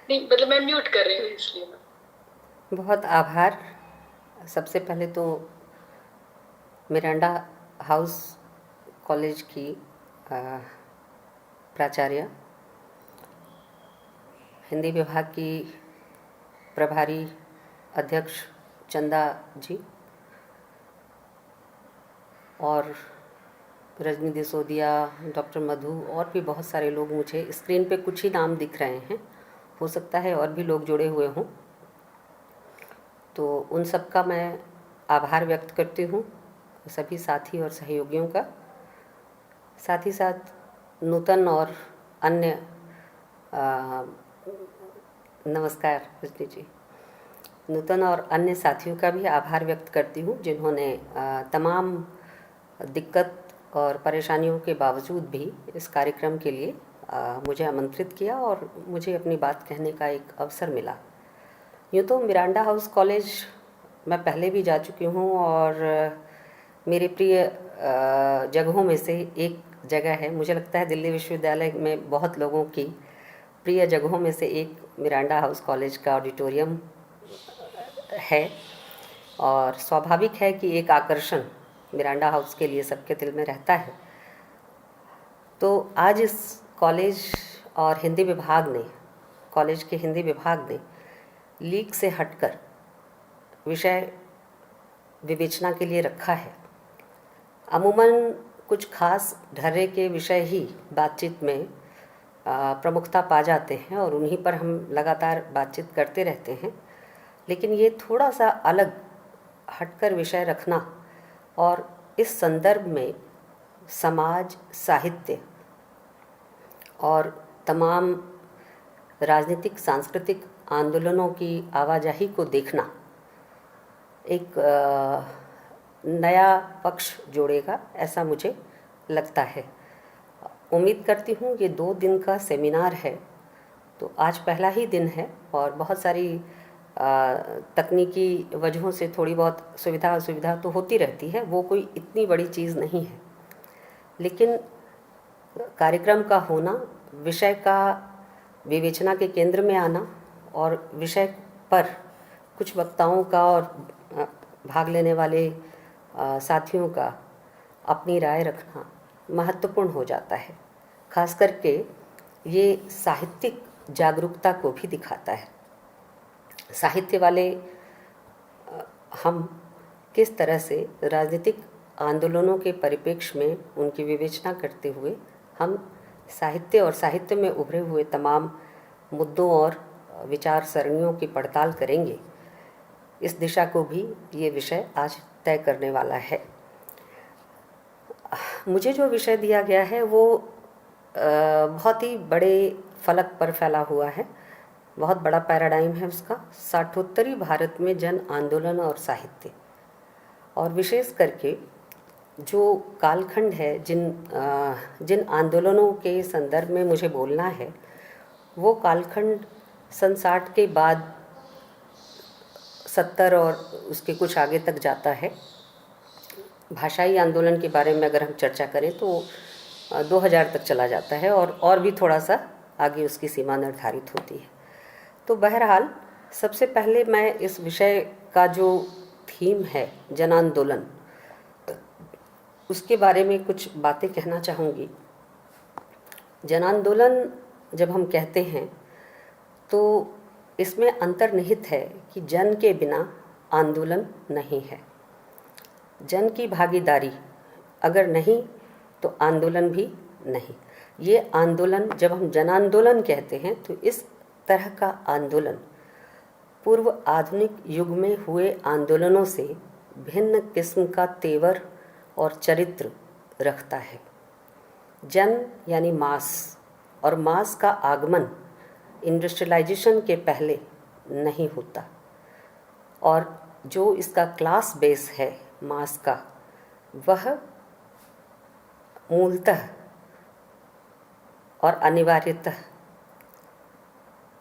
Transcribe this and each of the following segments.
नहीं मतलब मैं म्यूट कर रही हूँ इसलिए मैं। बहुत आभार। सबसे पहले तो मिरांडा हाउस कॉलेज की अ, प्राचार्य, हिंदी विभाग की प्रभारी अध्यक्ष चंदा जी, और रजनी दिसोदिया, डॉक्टर मधु, और भी बहुत सारे लोग, मुझे स्क्रीन पे कुछ ही नाम दिख रहे हैं, हो सकता है और भी लोग जुड़े हुए हों। तो उन सब का मैं आभार व्यक्त करती हूँ, सभी साथी और सहयोगियों का। साथ ही साथ नूतन और अन्य अ, नमस्कार रजनी जी, नूतन और अन्य साथियों का भी आभार व्यक्त करती हूँ, जिन्होंने तमाम दिक्कत और परेशानियों के बावजूद भी इस कार्यक्रम के लिए मुझे आमंत्रित किया और मुझे अपनी बात कहने का एक अवसर मिला। यूँ तो मिरांडा हाउस कॉलेज मैं पहले भी जा चुकी हूँ, और मेरे प्रिय जगहों में से एक जगह है। मुझे लगता है दिल्ली विश्वविद्यालय में बहुत लोगों की प्रिय जगहों में से एक मिरांडा हाउस कॉलेज का ऑडिटोरियम है, और स्वाभाविक है कि एक आकर्षण मिरांडा हाउस के लिए सबके दिल में रहता है। तो आज इस कॉलेज और हिंदी विभाग ने, कॉलेज के हिंदी विभाग ने लीक से हटकर विषय विवेचना के लिए रखा है। अमूमन कुछ खास ढर्रे के विषय ही बातचीत में प्रमुखता पा जाते हैं, और उन्हीं पर हम लगातार बातचीत करते रहते हैं। लेकिन ये थोड़ा सा अलग हटकर विषय रखना, और इस संदर्भ में समाज, साहित्य और तमाम राजनीतिक सांस्कृतिक आंदोलनों की आवाजाही को देखना एक नया पक्ष जोड़ेगा, ऐसा मुझे लगता है। उम्मीद करती हूँ ये 2 दिन का सेमिनार है, तो आज पहला ही दिन है, और बहुत सारी तकनीकी वजहों से थोड़ी बहुत सुविधा असुविधा तो होती रहती है, वो कोई इतनी बड़ी चीज़ नहीं है। लेकिन कार्यक्रम का होना, विषय का विवेचना के केंद्र में आना, और विषय पर कुछ वक्ताओं का और भाग लेने वाले साथियों का अपनी राय रखना महत्वपूर्ण हो जाता है। खास करके ये साहित्यिक जागरूकता को भी दिखाता है। साहित्य वाले हम किस तरह से राजनीतिक आंदोलनों के परिप्रेक्ष्य में उनकी विवेचना करते हुए हम साहित्य और साहित्य में उभरे हुए तमाम मुद्दों और विचार सरणियों की पड़ताल करेंगे, इस दिशा को भी ये विषय आज तय करने वाला है। मुझे जो विषय दिया गया है वो बहुत ही बड़े फलक पर फैला हुआ है, बहुत बड़ा पैराडाइम है उसका, साठोत्तरी भारत में जन आंदोलन और साहित्य। और विशेष करके जो कालखंड है, जिन आंदोलनों के संदर्भ में मुझे बोलना है, वो कालखंड सन 60 के बाद 70 और उसके कुछ आगे तक जाता है। भाषाई आंदोलन के बारे में अगर हम चर्चा करें तो 2000 तक चला जाता है, और भी थोड़ा सा आगे उसकी सीमा निर्धारित होती है। तो बहरहाल सबसे पहले मैं इस विषय का जो थीम है जन आंदोलन, उसके बारे में कुछ बातें कहना चाहूँगी। जन आंदोलन जब हम कहते हैं तो इसमें अंतर्निहित है कि जन के बिना आंदोलन नहीं है। जन की भागीदारी अगर नहीं तो आंदोलन भी नहीं। ये आंदोलन, जब हम जन आंदोलन कहते हैं तो इस तरह का आंदोलन पूर्व आधुनिक युग में हुए आंदोलनों से भिन्न किस्म का तेवर और चरित्र रखता है। जन यानी मास, और मास का आगमन इंडस्ट्रियलाइजेशन के पहले नहीं होता, और जो इसका क्लास बेस है मास का, वह मूलतः और अनिवार्यतः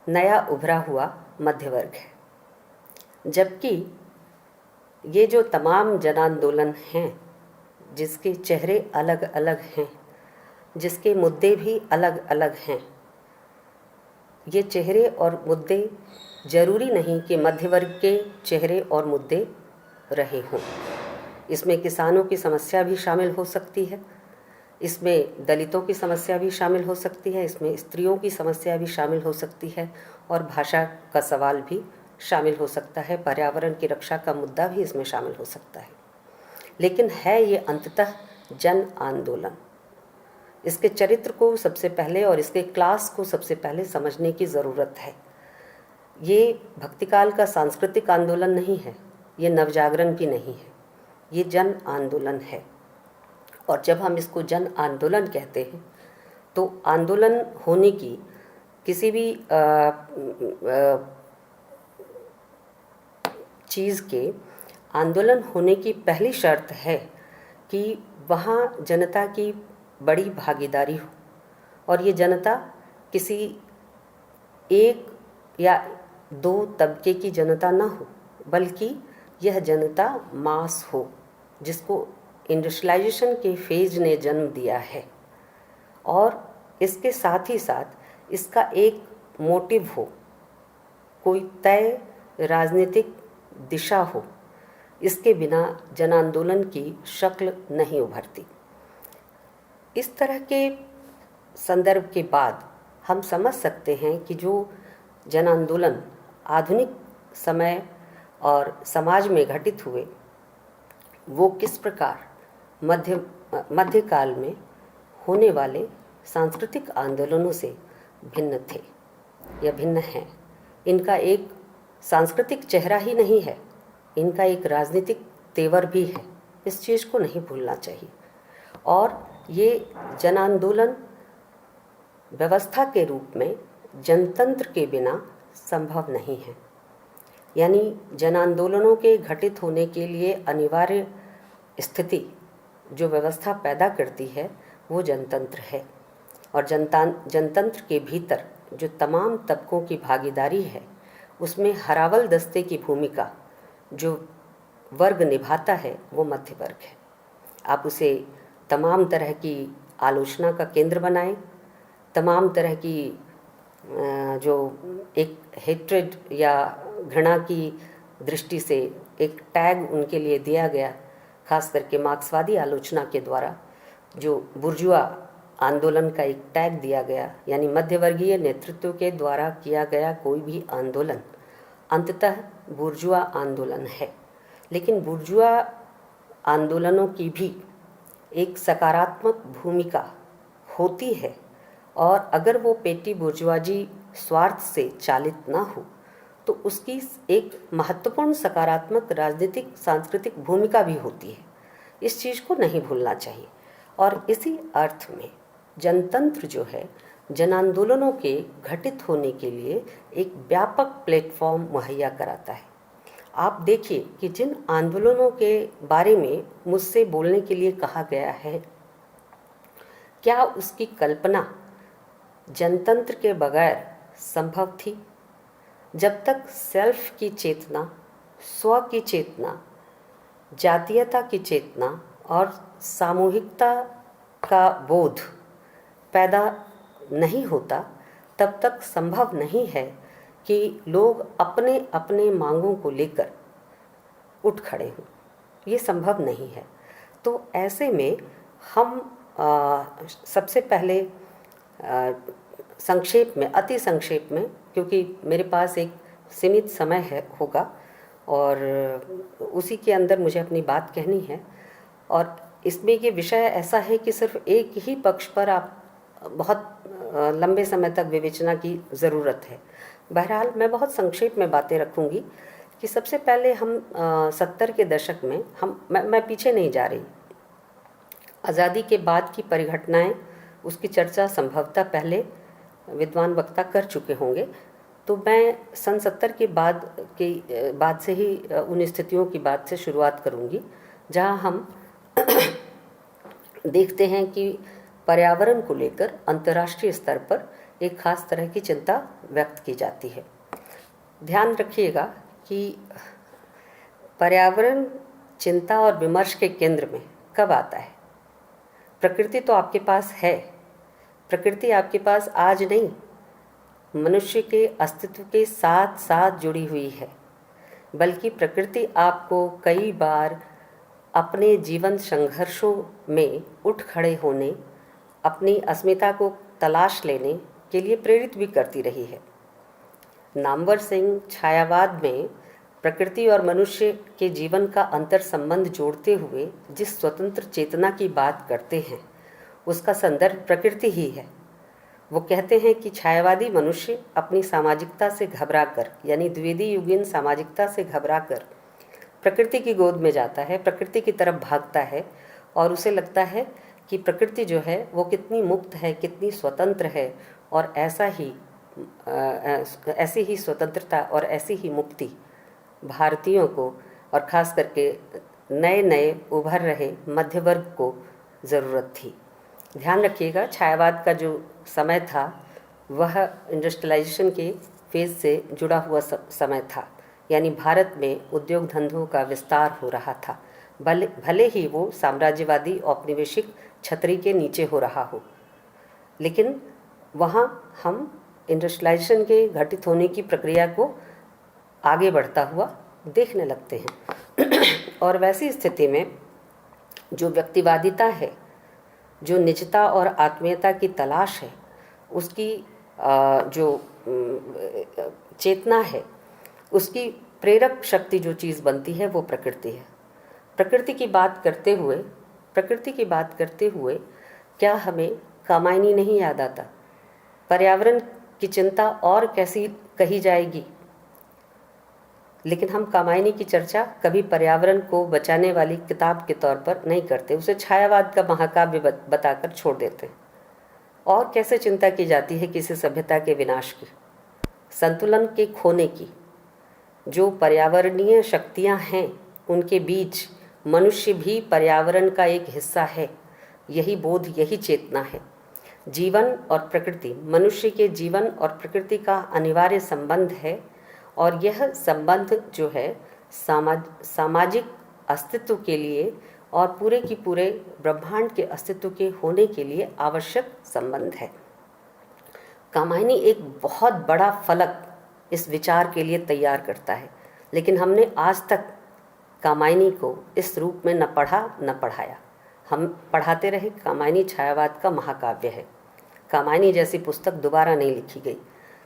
नया उभरा हुआ मध्य वर्ग है। जबकि ये जो तमाम जन आंदोलन हैं, जिसके चेहरे अलग अलग हैं, जिसके मुद्दे भी अलग अलग हैं, ये चेहरे और मुद्दे जरूरी नहीं कि मध्य वर्ग के चेहरे और मुद्दे रहे हों। इसमें किसानों की समस्या भी शामिल हो सकती है, इसमें दलितों की समस्या भी शामिल हो सकती है, इसमें स्त्रियों की समस्या भी शामिल हो सकती है और भाषा का सवाल भी शामिल हो सकता है, पर्यावरण की रक्षा का मुद्दा भी इसमें शामिल हो सकता है। लेकिन है ये अंततः जन आंदोलन। इसके चरित्र को सबसे पहले और इसके क्लास को सबसे पहले समझने की ज़रूरत है। ये भक्तिकाल का सांस्कृतिक आंदोलन नहीं है, ये नवजागरण भी नहीं है, ये जन आंदोलन है। और जब हम इसको जन आंदोलन कहते हैं तो आंदोलन होने की किसी भी चीज़ के आंदोलन होने की पहली शर्त है कि वहाँ जनता की बड़ी भागीदारी हो, और ये जनता किसी एक या दो तबके की जनता ना हो, बल्कि यह जनता मास हो, जिसको इंडस्ट्रियलाइजेशन के फेज ने जन्म दिया है। और इसके साथ ही साथ इसका एक मोटिव हो, कोई तय राजनीतिक दिशा हो। इसके बिना जन आंदोलन की शक्ल नहीं उभरती। इस तरह के संदर्भ के बाद हम समझ सकते हैं कि जो जन आंदोलन आधुनिक समय और समाज में घटित हुए वो किस प्रकार मध्यकाल में होने वाले सांस्कृतिक आंदोलनों से भिन्न थे या भिन्न हैं। इनका एक सांस्कृतिक चेहरा ही नहीं है, इनका एक राजनीतिक तेवर भी है। इस चीज़ को नहीं भूलना चाहिए। और ये जन आंदोलन व्यवस्था के रूप में जनतंत्र के बिना संभव नहीं है। यानी जन आंदोलनों के घटित होने के लिए अनिवार्य स्थिति जो व्यवस्था पैदा करती है वो जनतंत्र है। और जनतंत्र के भीतर जो तमाम तबकों की भागीदारी है उसमें हरावल दस्ते की भूमिका जो वर्ग निभाता है वो मध्य वर्ग है। आप उसे तमाम तरह की आलोचना का केंद्र बनाएं, तमाम तरह की जो एक हेट्रेड या घृणा की दृष्टि से एक टैग उनके लिए दिया गया, खास करके मार्क्सवादी आलोचना के द्वारा जो बुर्जुआ आंदोलन का एक टैग दिया गया, यानी मध्यवर्गीय नेतृत्व के द्वारा किया गया कोई भी आंदोलन अंततः बुर्जुआ आंदोलन है। लेकिन बुर्जुआ आंदोलनों की भी एक सकारात्मक भूमिका होती है, और अगर वो पेटी बुर्जुआजी स्वार्थ से चालित ना हो तो उसकी एक महत्वपूर्ण सकारात्मक राजनीतिक सांस्कृतिक भूमिका भी होती है। इस चीज़ को नहीं भूलना चाहिए। और इसी अर्थ में जनतंत्र जो है जन आंदोलनों के घटित होने के लिए एक व्यापक प्लेटफॉर्म मुहैया कराता है। आप देखिए कि जिन आंदोलनों के बारे में मुझसे बोलने के लिए कहा गया है, क्या उसकी कल्पना जनतंत्र के बगैर संभव थी? जब तक सेल्फ की चेतना, स्व की चेतना, जातीयता की चेतना और सामूहिकता का बोध पैदा नहीं होता, तब तक संभव नहीं है कि लोग अपने अपने मांगों को लेकर उठ खड़े हों। ये संभव नहीं है। तो ऐसे में हम सबसे पहले संक्षेप में, अति संक्षेप में, क्योंकि मेरे पास एक सीमित समय होगा और उसी के अंदर मुझे अपनी बात कहनी है, और इसमें ये विषय ऐसा है कि सिर्फ एक ही पक्ष पर आप बहुत लंबे समय तक विवेचना की ज़रूरत है। बहरहाल मैं बहुत संक्षेप में बातें रखूंगी कि सबसे पहले हम 70 के दशक में मैं पीछे नहीं जा रही, आज़ादी के बाद की परिघटनाएं, उसकी चर्चा संभवतः पहले विद्वान वक्ता कर चुके होंगे। तो मैं सन 70 के बाद से ही उन स्थितियों की बात से शुरुआत करूंगी जहां हम देखते हैं कि पर्यावरण को लेकर अंतर्राष्ट्रीय स्तर पर एक खास तरह की चिंता व्यक्त की जाती है। ध्यान रखिएगा कि पर्यावरण चिंता और विमर्श के केंद्र में कब आता है। प्रकृति तो आपके पास है, प्रकृति आपके पास आज नहीं, मनुष्य के अस्तित्व के साथ साथ जुड़ी हुई है, बल्कि प्रकृति आपको कई बार अपने जीवन संघर्षों में उठ खड़े होने, अपनी अस्मिता को तलाश लेने के लिए प्रेरित भी करती रही है। नामवर सिंह छायावाद में प्रकृति और मनुष्य के जीवन का अंतर संबंध जोड़ते हुए जिस स्वतंत्र चेतना की बात करते हैं, उसका संदर्भ प्रकृति ही है। वो कहते हैं कि छायावादी मनुष्य अपनी सामाजिकता से घबराकर, यानी द्विवेदी युगीन सामाजिकता से घबराकर प्रकृति की गोद में जाता है, प्रकृति की तरफ भागता है और उसे लगता है कि प्रकृति जो है वो कितनी मुक्त है, कितनी स्वतंत्र है, और ऐसी ही स्वतंत्रता और ऐसी ही मुक्ति भारतीयों को और ख़ास करके नए नए उभर रहे मध्य वर्ग को ज़रूरत थी। ध्यान रखिएगा, छायावाद का जो समय था वह इंडस्ट्रियलाइजेशन के फेज़ से जुड़ा हुआ समय था, यानी भारत में उद्योग धंधों का विस्तार हो रहा था, भले ही वो साम्राज्यवादी औपनिवेशिक छतरी के नीचे हो रहा हो, लेकिन वहाँ हम इंडस्ट्रियलाइजेशन के घटित होने की प्रक्रिया को आगे बढ़ता हुआ देखने लगते हैं। और वैसी स्थिति में जो व्यक्तिवादिता है, जो निजता और आत्मीयता की तलाश है, उसकी जो चेतना है, उसकी प्रेरक शक्ति जो चीज़ बनती है वो प्रकृति है। प्रकृति की बात करते हुए क्या हमें कामायनी नहीं याद आता? पर्यावरण की चिंता और कैसी कही जाएगी, लेकिन हम कामायनी की चर्चा कभी पर्यावरण को बचाने वाली किताब के तौर पर नहीं करते, उसे छायावाद का महाकाव्य बताकर छोड़ देते। और कैसे चिंता की जाती है किसी सभ्यता के विनाश की, संतुलन के खोने की। जो पर्यावरणीय शक्तियां हैं उनके बीच मनुष्य भी पर्यावरण का एक हिस्सा है। यही बोध, यही चेतना है। जीवन और प्रकृति, मनुष्य के जीवन और प्रकृति का अनिवार्य संबंध है, और यह संबंध जो है सामाजिक अस्तित्व के लिए और पूरे की पूरे ब्रह्मांड के अस्तित्व के होने के लिए आवश्यक संबंध है। कामायनी एक बहुत बड़ा फलक इस विचार के लिए तैयार करता है, लेकिन हमने आज तक कामायनी को इस रूप में न पढ़ा न पढ़ाया। हम पढ़ाते रहे कामायनी छायावाद का महाकाव्य है। कामायनी जैसी पुस्तक दोबारा नहीं लिखी गई।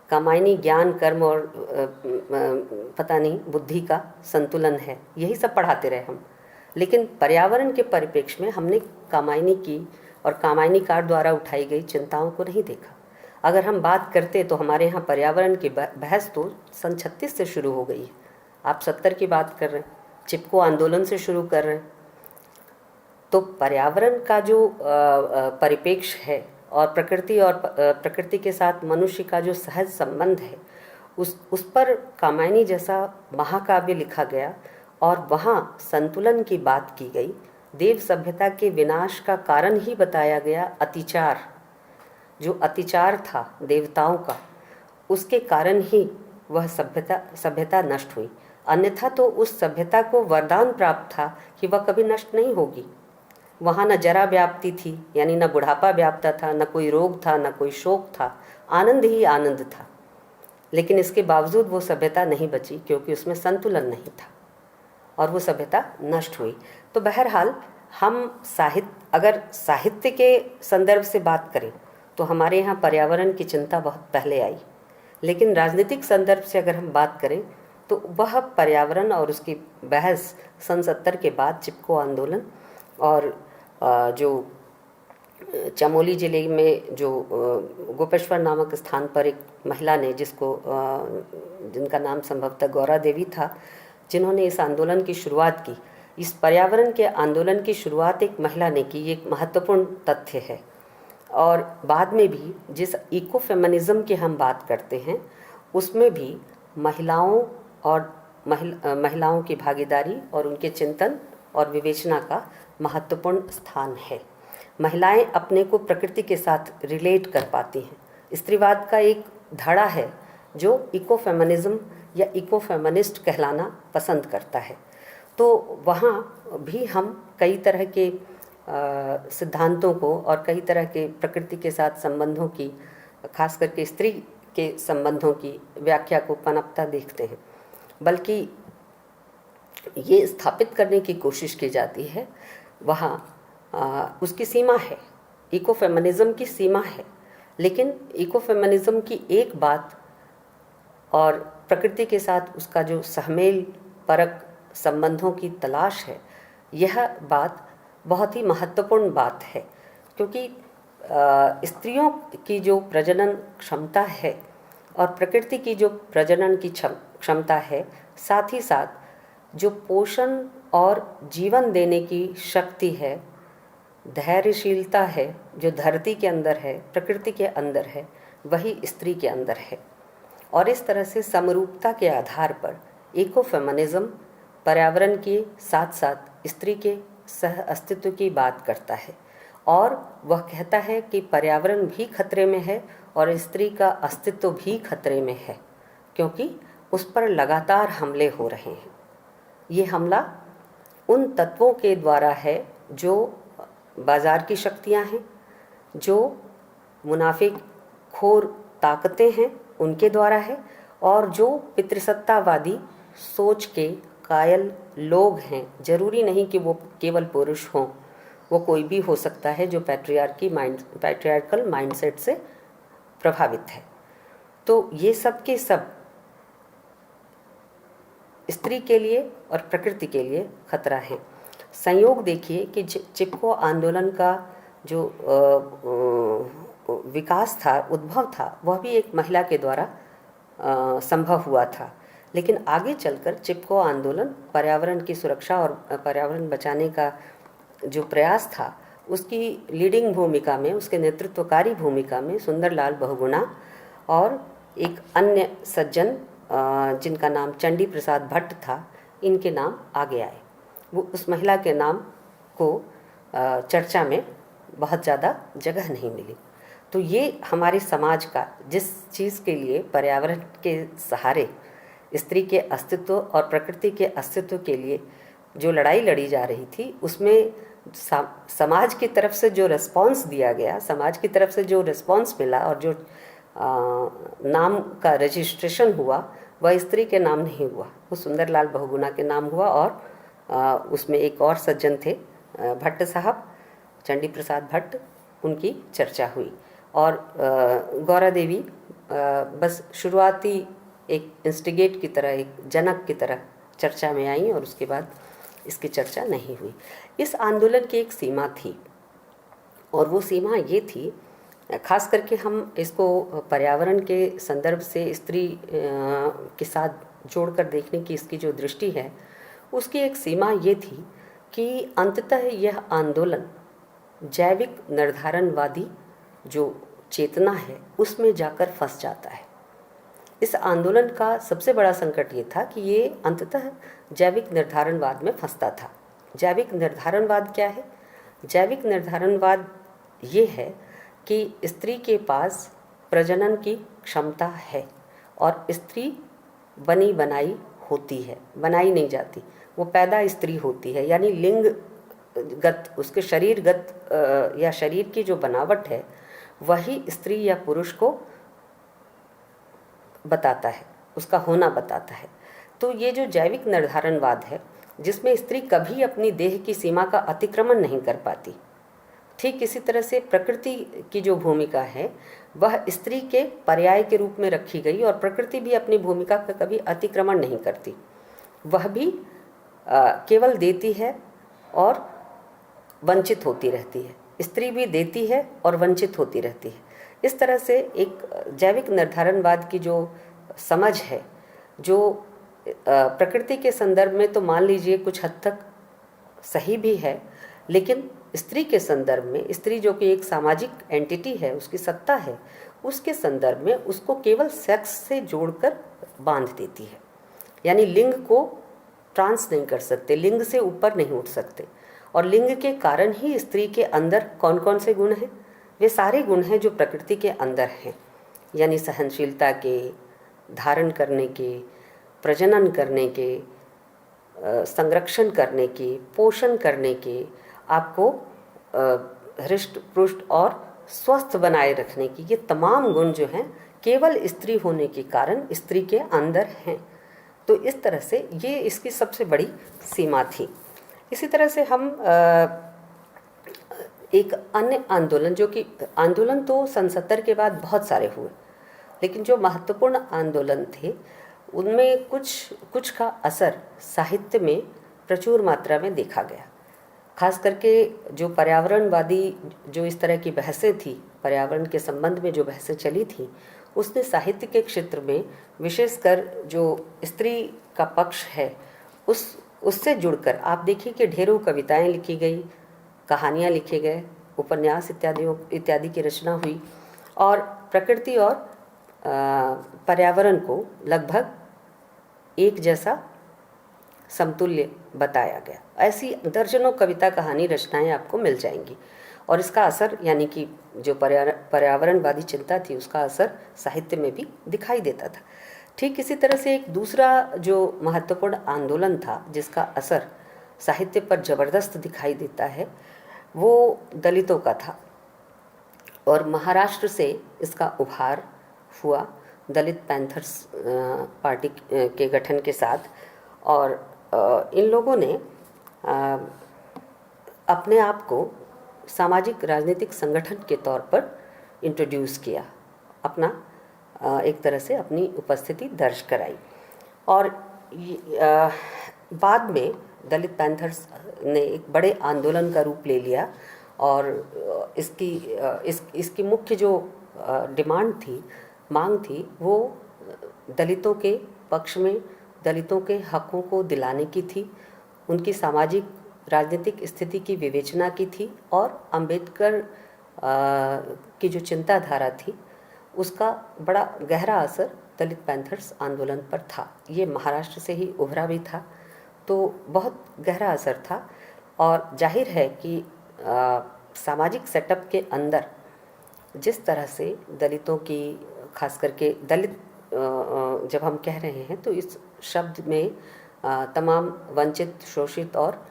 कामायनी ज्ञान, कर्म और पता नहीं बुद्धि का संतुलन है, यही सब पढ़ाते रहे हम। लेकिन पर्यावरण के परिप्रेक्ष्य में हमने कामायनी की और कामायनीकार द्वारा उठाई गई चिंताओं को नहीं देखा। अगर हम बात करते तो हमारे यहाँ पर्यावरण की बहस तो सन 36 से शुरू हो गई है। आप 70 की बात कर रहे हैं, चिपको आंदोलन से शुरू कर रहे हैं। तो पर्यावरण का जो परिप्रेक्ष्य है और प्रकृति के साथ मनुष्य का जो सहज संबंध है, उस पर कामायनी जैसा महाकाव्य लिखा गया और वहाँ संतुलन की बात की गई। देव सभ्यता के विनाश का कारण ही बताया गया अतिचार। जो अतिचार था देवताओं का, उसके कारण ही वह सभ्यता नष्ट हुई। अन्यथा तो उस सभ्यता को वरदान प्राप्त था कि वह कभी नष्ट नहीं होगी। वहाँ न जरा व्याप्ति थी, यानी न बुढ़ापा व्यापता था, न कोई रोग था, न कोई शोक था, आनंद ही आनंद था। लेकिन इसके बावजूद वो सभ्यता नहीं बची, क्योंकि उसमें संतुलन नहीं था और वो सभ्यता नष्ट हुई। तो बहरहाल हम अगर साहित्य के संदर्भ से बात करें तो हमारे यहाँ पर्यावरण की चिंता बहुत पहले आई, लेकिन राजनीतिक संदर्भ से अगर हम बात करें तो वह पर्यावरण और उसकी बहस सन 70 के बाद चिपको आंदोलन और जो चमोली ज़िले में जो गोपेश्वर नामक स्थान पर एक महिला ने, जिनका नाम संभवतः गौरा देवी था, जिन्होंने इस आंदोलन की शुरुआत की। इस पर्यावरण के आंदोलन की शुरुआत एक महिला ने की, ये एक महत्वपूर्ण तथ्य है। और बाद में भी जिस इको फेमिनिज्म की हम बात करते हैं, उसमें भी महिलाओं और महिलाओं की भागीदारी और उनके चिंतन और विवेचना का महत्वपूर्ण स्थान है। महिलाएं अपने को प्रकृति के साथ रिलेट कर पाती हैं। स्त्रीवाद का एक धड़ा है जो इको फेमिनिज्म या इको फेमिनिस्ट कहलाना पसंद करता है। तो वहाँ भी हम कई तरह के सिद्धांतों को और कई तरह के प्रकृति के साथ संबंधों की, खास करके स्त्री के संबंधों की व्याख्या को पनपता देखते हैं, बल्कि ये स्थापित करने की कोशिश की जाती है वहाँ उसकी सीमा है, इकोफेमिनिज्म की सीमा है। लेकिन इकोफेमिनिज्म की एक बात और प्रकृति के साथ उसका जो सहमेल परक संबंधों की तलाश है, यह बात बहुत ही महत्वपूर्ण बात है, क्योंकि स्त्रियों की जो प्रजनन क्षमता है और प्रकृति की जो प्रजनन की क्षमता है, साथ ही साथ जो पोषण और जीवन देने की शक्ति है, धैर्यशीलता है, जो धरती के अंदर है, प्रकृति के अंदर है, वही स्त्री के अंदर है। और इस तरह से समरूपता के आधार पर इकोफेमिनिज्म पर्यावरण के साथ साथ स्त्री के सह अस्तित्व की बात करता है, और वह कहता है कि पर्यावरण भी खतरे में है और स्त्री का अस्तित्व भी खतरे में है, क्योंकि उस पर लगातार हमले हो रहे हैं। ये हमला उन तत्वों के द्वारा है जो बाजार की शक्तियां हैं, जो मुनाफिकखोर ताकतें हैं, उनके द्वारा है, और जो पितृसत्तावादी सोच के कायल लोग हैं। जरूरी नहीं कि वो केवल पुरुष हों, वो कोई भी हो सकता है जो पैट्रियार्कल माइंडसेट से प्रभावित है। तो ये सब के सब स्त्री के लिए और प्रकृति के लिए खतरा है। संयोग देखिए कि चिपको आंदोलन का जो विकास था, उद्भव था, वह भी एक महिला के द्वारा संभव हुआ था। लेकिन आगे चलकर चिपको आंदोलन पर्यावरण की सुरक्षा और पर्यावरण बचाने का जो प्रयास था, उसकी लीडिंग भूमिका में, उसके नेतृत्वकारी भूमिका में सुंदरलाल बहुगुणा और एक अन्य सज्जन जिनका नाम चंडी प्रसाद भट्ट था, इनके नाम आगे आए। वो उस महिला के नाम को चर्चा में बहुत ज़्यादा जगह नहीं मिली। तो ये हमारे समाज का, जिस चीज़ के लिए पर्यावरण के सहारे स्त्री के अस्तित्व और प्रकृति के अस्तित्व के लिए जो लड़ाई लड़ी जा रही थी, उसमें समाज की तरफ से जो रिस्पॉन्स दिया गया, समाज की तरफ से जो रिस्पॉन्स मिला और जो नाम का रजिस्ट्रेशन हुआ, वह स्त्री के नाम नहीं हुआ, वो सुंदरलाल बहुगुणा के नाम हुआ। और उसमें एक और सज्जन थे, भट्ट साहब, चंडी प्रसाद भट्ट, उनकी चर्चा हुई। और गौरा देवी बस शुरुआती एक इंस्टिगेट की तरह, एक जनक की तरह चर्चा में आई, और उसके बाद इसकी चर्चा नहीं हुई। इस आंदोलन की एक सीमा थी, और वो सीमा ये थी, खास करके हम इसको पर्यावरण के संदर्भ से स्त्री के साथ जोड़कर देखने की इसकी जो दृष्टि है, उसकी एक सीमा ये थी कि अंततः यह आंदोलन जैविक निर्धारणवादी जो चेतना है उसमें जाकर फंस जाता है। इस आंदोलन का सबसे बड़ा संकट ये था कि ये अंततः जैविक निर्धारणवाद में फंसता था। जैविक निर्धारणवाद क्या है? जैविक निर्धारणवाद ये है कि स्त्री के पास प्रजनन की क्षमता है और स्त्री बनी बनाई होती है, बनाई नहीं जाती, वो पैदा स्त्री होती है। यानी लिंगगत, उसके शरीरगत या शरीर की जो बनावट है, वही स्त्री या पुरुष को बताता है, उसका होना बताता है। तो ये जो जैविक निर्धारणवाद है, जिसमें स्त्री कभी अपनी देह की सीमा का अतिक्रमण नहीं कर पाती, ठीक इसी तरह से प्रकृति की जो भूमिका है वह स्त्री के पर्याय के रूप में रखी गई, और प्रकृति भी अपनी भूमिका का कभी अतिक्रमण नहीं करती, वह भी केवल देती है और वंचित होती रहती है। स्त्री भी देती है और वंचित होती रहती है। इस तरह से एक जैविक निर्धारणवाद की जो समझ है, जो प्रकृति के संदर्भ में तो मान लीजिए कुछ हद तक सही भी है, लेकिन स्त्री के संदर्भ में, स्त्री जो कि एक सामाजिक एंटिटी है, उसकी सत्ता है, उसके संदर्भ में उसको केवल सेक्स से जोड़कर बांध देती है। यानी लिंग को ट्रांस नहीं कर सकते, लिंग से ऊपर नहीं उठ सकते। और लिंग के कारण ही स्त्री के अंदर कौन कौन से गुण हैं? वे सारे गुण हैं जो प्रकृति के अंदर हैं, यानी सहनशीलता के, धारण करने के, प्रजनन करने के, संरक्षण करने के, पोषण करने के, आपको हृष्ट पुष्ट और स्वस्थ बनाए रखने की, ये तमाम गुण जो हैं केवल स्त्री होने के कारण स्त्री के अंदर हैं। तो इस तरह से ये इसकी सबसे बड़ी सीमा थी। इसी तरह से हम एक अन्य आंदोलन, जो कि आंदोलन तो सन 70 के बाद बहुत सारे हुए, लेकिन जो महत्वपूर्ण आंदोलन थे उनमें कुछ का असर साहित्य में प्रचुर मात्रा में देखा गया। खास करके जो पर्यावरणवादी, जो इस तरह की बहसें थी, पर्यावरण के संबंध में जो बहसें चली थी, उसने साहित्य के क्षेत्र में विशेषकर जो स्त्री का पक्ष है उससे जुड़कर आप देखिए कि ढेरों कविताएं लिखी गई, कहानियाँ लिखे गए, उपन्यास इत्यादि की रचना हुई और प्रकृति और पर्यावरण को लगभग एक जैसा समतुल्य बताया गया। ऐसी दर्जनों कविता, कहानी, रचनाएं आपको मिल जाएंगी और इसका असर, यानी कि जो पर्यावरणवादी चिंता थी, उसका असर साहित्य में भी दिखाई देता था। ठीक इसी तरह से एक दूसरा जो महत्वपूर्ण आंदोलन था जिसका असर साहित्य पर जबरदस्त दिखाई देता है, वो दलितों का था और महाराष्ट्र से इसका उभार हुआ दलित पैंथर्स पार्टी के गठन के साथ। और इन लोगों ने अपने आप को सामाजिक राजनीतिक संगठन के तौर पर इंट्रोड्यूस किया, अपना एक तरह से अपनी उपस्थिति दर्ज कराई। और बाद में दलित पैंथर्स ने एक बड़े आंदोलन का रूप ले लिया और इसकी मुख्य जो डिमांड थी, मांग थी, वो दलितों के पक्ष में दलितों के हकों को दिलाने की थी, उनकी सामाजिक राजनीतिक स्थिति की विवेचना की थी और अंबेडकर की जो चिंताधारा थी उसका बड़ा गहरा असर दलित पैंथर्स आंदोलन पर था। ये महाराष्ट्र से ही उभरा भी था, तो बहुत गहरा असर था। और जाहिर है कि सामाजिक सेटअप के अंदर जिस तरह से दलितों की, खास करके दलित जब हम कह रहे हैं तो इस शब्द में तमाम वंचित, शोषित और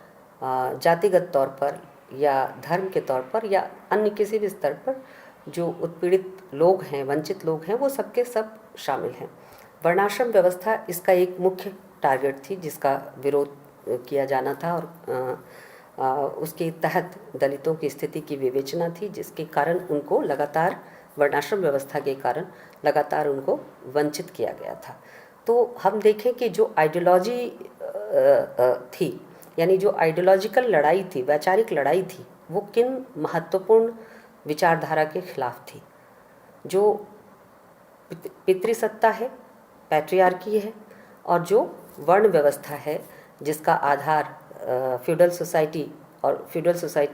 जातिगत तौर पर या धर्म के तौर पर या अन्य किसी भी स्तर पर जो उत्पीड़ित लोग हैं, वंचित लोग हैं, वो सबके सब शामिल हैं। वर्णाश्रम व्यवस्था इसका एक मुख्य टारगेट थी जिसका विरोध किया जाना था और उसके तहत दलितों की स्थिति की विवेचना थी, जिसके कारण उनको लगातार, वर्णाश्रम व्यवस्था के कारण लगातार उनको वंचित किया गया था। तो हम देखें कि जो आइडियोलॉजी थी, यानी जो आइडियोलॉजिकल लड़ाई थी, वैचारिक लड़ाई थी, वो किन महत्वपूर्ण विचारधारा के खिलाफ थी। जो पितृसत्ता है, पैट्रियार्की है, और जो वर्ण व्यवस्था है जिसका आधार फ्यूडल सोसाइटी और फ्यूडल सोसाइटी